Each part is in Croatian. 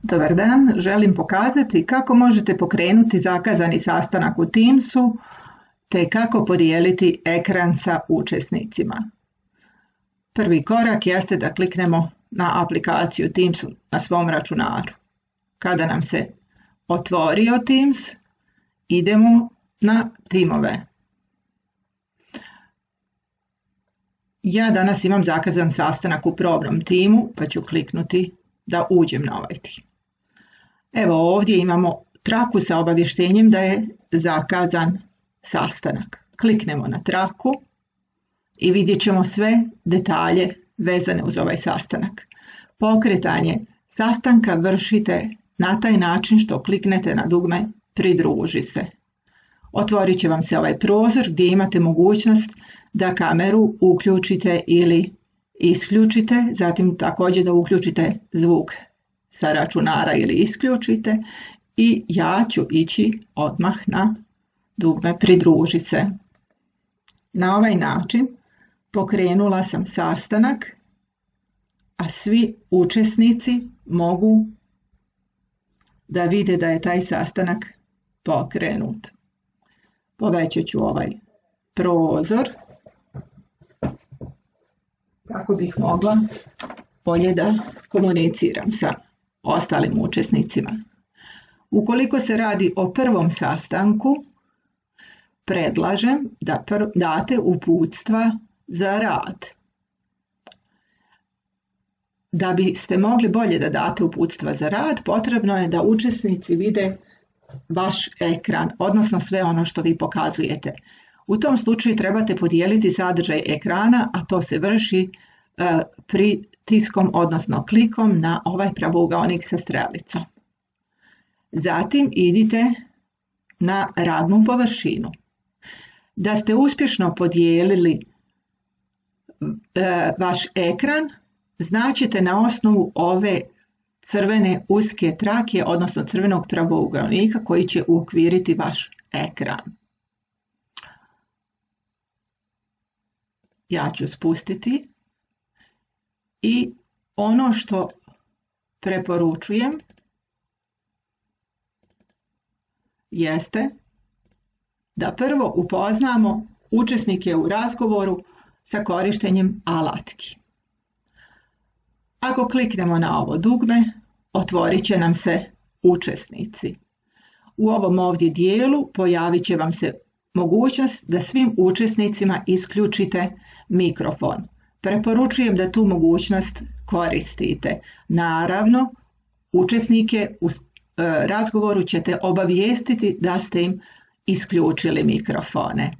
Dobar dan, želim pokazati kako možete pokrenuti zakazani sastanak u Teamsu te kako podijeliti ekran sa učesnicima. Prvi korak jeste da kliknemo na aplikaciju Teams na svom računaru. Kada nam se otvorio Teams, idemo na timove. Ja danas imam zakazan sastanak u probnom timu, pa ću kliknuti da uđem na ovaj tim. Evo ovdje imamo traku sa obavještenjem da je zakazan sastanak. Kliknemo na traku i vidjet ćemo sve detalje vezane uz ovaj sastanak. Pokretanje sastanka vršite na taj način što kliknete na dugme Pridruži se. Otvorit će vam se ovaj prozor gdje imate mogućnost da kameru uključite ili isključite, zatim također da uključite zvuk sa računara ili isključite i ja ću ići odmah na dugme Pridruži se. Na ovaj način pokrenula sam sastanak, a svi učesnici mogu da vide da je taj sastanak pokrenut. Povećat ću ovaj prozor kako bih mogla bolje da komuniciram sa ostalim učesnicima. Ukoliko se radi o prvom sastanku, predlažem da date uputstva za rad. Da biste mogli bolje da date uputstva za rad, potrebno je da učesnici vide vaš ekran, odnosno sve ono što vi pokazujete. U tom slučaju trebate podijeliti sadržaj ekrana, a to se vrši pritiskom, odnosno klikom na ovaj pravougaonik sa strelicom. Zatim idite na radnu površinu. Da ste uspješno podijelili vaš ekran, znaćete na osnovu ove crvene uske trake, odnosno crvenog pravougaonika koji će uokviriti vaš ekran. Ja ću spustiti i ono što preporučujem jeste da prvo upoznamo učesnike u razgovoru sa korištenjem alatki. Ako kliknemo na ovo dugme, otvorit će nam se učesnici. U ovom ovdje dijelu pojavit će vam se mogućnost da svim učesnicima isključite mikrofon. Preporučujem da tu mogućnost koristite. Naravno, učesnike u razgovoru ćete obavijestiti da ste im isključili mikrofone.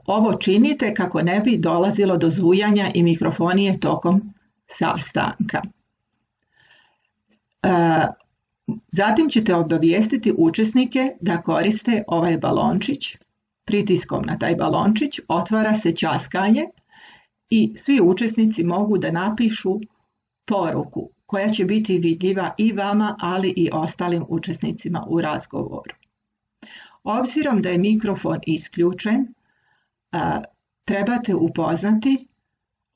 Ovo činite kako ne bi dolazilo do zujanja i mikrofonije tokom sastanka. Zatim ćete obavijestiti učesnike da koriste ovaj balončić. Pritiskom na taj balončić otvara se ćaskanje i svi učesnici mogu da napišu poruku koja će biti vidljiva i vama, ali i ostalim učesnicima u razgovoru. Obzirom da je mikrofon isključen, trebate upoznati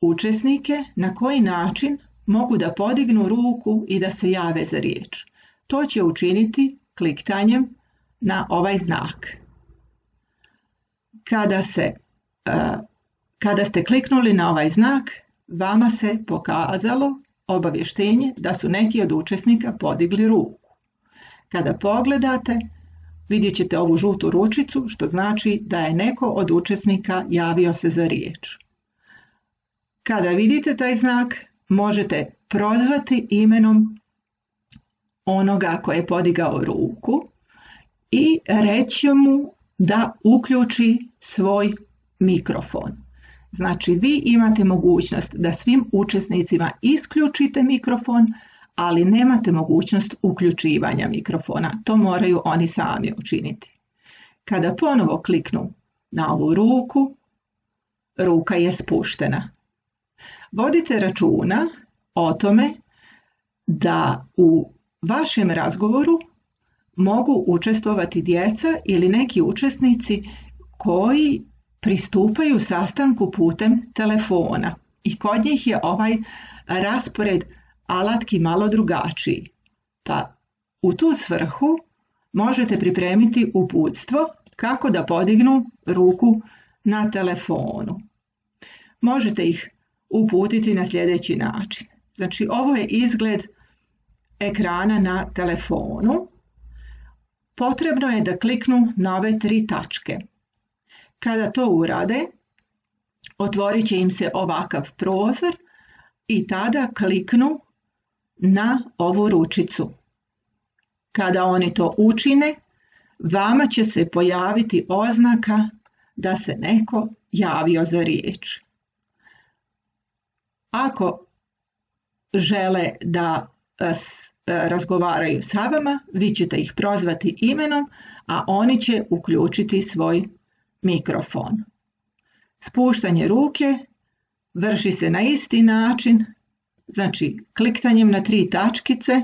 učesnike na koji način mogu da podignu ruku i da se jave za riječ. To će učiniti kliktanjem na ovaj znak. Kada ste kliknuli na ovaj znak, vama se pokazalo obavještenje da su neki od učesnika podigli ruku. Kada pogledate, vidjet ćete ovu žutu ručicu, što znači da je neko od učesnika javio se za riječ. Kada vidite taj znak, možete prozvati imenom onoga ko je podigao ruku i reći mu da uključi svoj mikrofon. Znači, vi imate mogućnost da svim učesnicima isključite mikrofon, ali nemate mogućnost uključivanja mikrofona. To moraju oni sami učiniti. Kada ponovo kliknu na ovu ruku, ruka je spuštena. Vodite računa o tome da u vašem razgovoru mogu učestvovati djeca ili neki učesnici koji pristupaju sastanku putem telefona i kod njih je ovaj raspored alatki malo drugačiji, pa u tu svrhu možete pripremiti uputstvo kako da podignu ruku na telefonu. Možete ih uputiti na sljedeći način. Znači, ovo je izgled ekrana na telefonu. Potrebno je da kliknu na ove 3 tačke. Kada to urade, otvorit će im se ovakav prozor i tada kliknu na ovu ručicu. Kada oni to učine, vama će se pojaviti oznaka da se neko javio za riječ. Ako žele da razgovaraju sa vama, vi ćete ih prozvati imenom, a oni će uključiti svoj mikrofon. Spuštanje ruke vrši se na isti način, znači kliktanjem na 3 tačkice,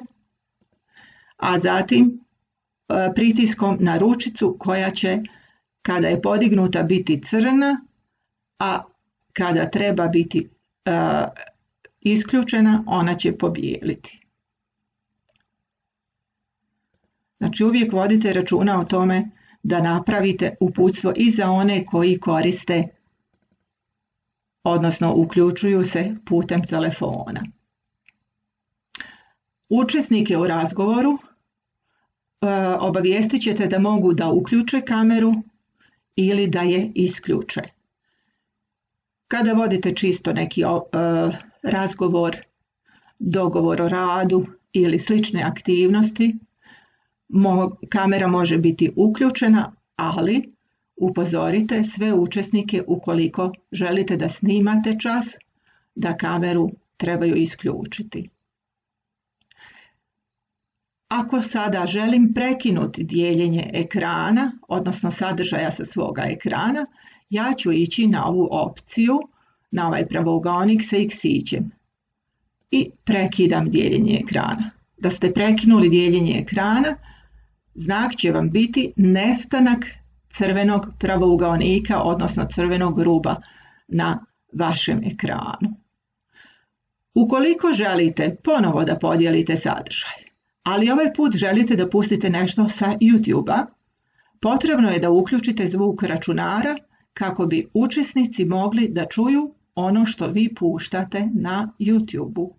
a zatim pritiskom na ručicu koja će, kada je podignuta, biti crna, a kada treba biti isključena, ona će pobijeliti. Znači, uvijek vodite računa o tome da napravite uputstvo i za one koji koriste, odnosno uključuju se putem telefona. Učesnike u razgovoru obavijestit ćete da mogu da uključe kameru ili da je isključe. Kada vodite čisto neki razgovor, dogovor o radu ili slične aktivnosti, kamera može biti uključena, ali upozorite sve učesnike ukoliko želite da snimate čas, da kameru trebaju isključiti. Ako sada želim prekinuti dijeljenje ekrana, odnosno sadržaja sa svoga ekrana, ja ću ići na ovu opciju, na ovaj pravougaonik sa X-ićem i prekidam dijeljenje ekrana. Da ste prekinuli dijeljenje ekrana, znak će vam biti nestanak crvenog pravougaonika, odnosno crvenog ruba na vašem ekranu. Ukoliko želite ponovo da podijelite sadržaj, ali ovaj put želite da pustite nešto sa YouTube-a, potrebno je da uključite zvuk računara kako bi učesnici mogli da čuju ono što vi puštate na YouTube-u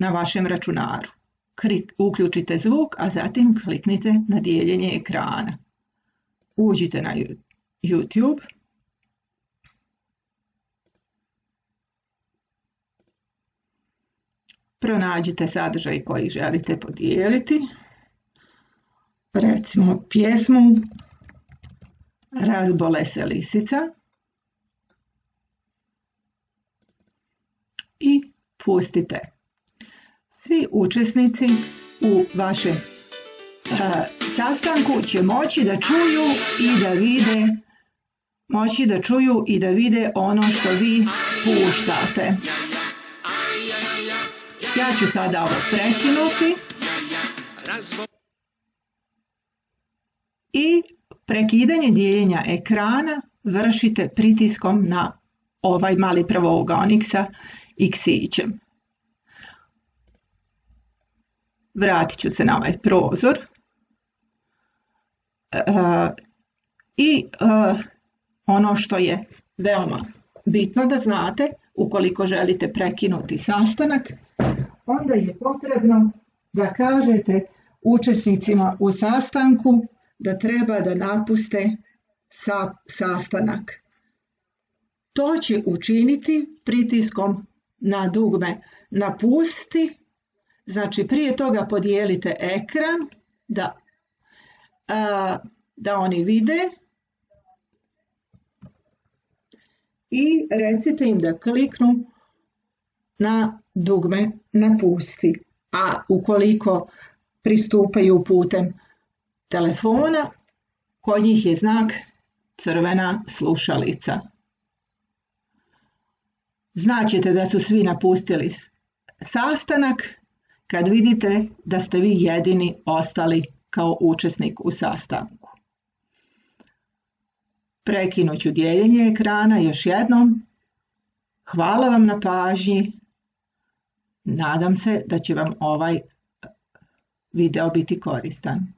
na vašem računaru. Uključite zvuk, a zatim kliknite na dijeljenje ekrana. Uđite na YouTube. Pronađite sadržaj koji želite podijeliti. Recimo pjesmu Razbole se lisica. I pustite. Svi učesnici u vašem sastanku će moći da čuju i da vide ono što vi puštate. Ja ću sada ovo prekinuti i prekidanje dijeljenja ekrana vršite pritiskom na ovaj mali pravougaonik sa X-ićem. Vratit ću se na ovaj prozor i ono što je veoma bitno da znate, ukoliko želite prekinuti sastanak, onda je potrebno da kažete učesnicima u sastanku da treba da napuste sastanak. To će učiniti pritiskom na dugme napusti. Znači, prije toga podijelite ekran da oni vide i recite im da kliknu na dugme napusti. A ukoliko pristupaju putem telefona, kod njih je znak crvena slušalica. Znaćete da su svi napustili sastanak kad vidite da ste vi jedini ostali kao učesnik u sastanku. Prekinut ću dijeljenje ekrana još jednom. Hvala vam na pažnji Nadam se da će vam ovaj video biti koristan.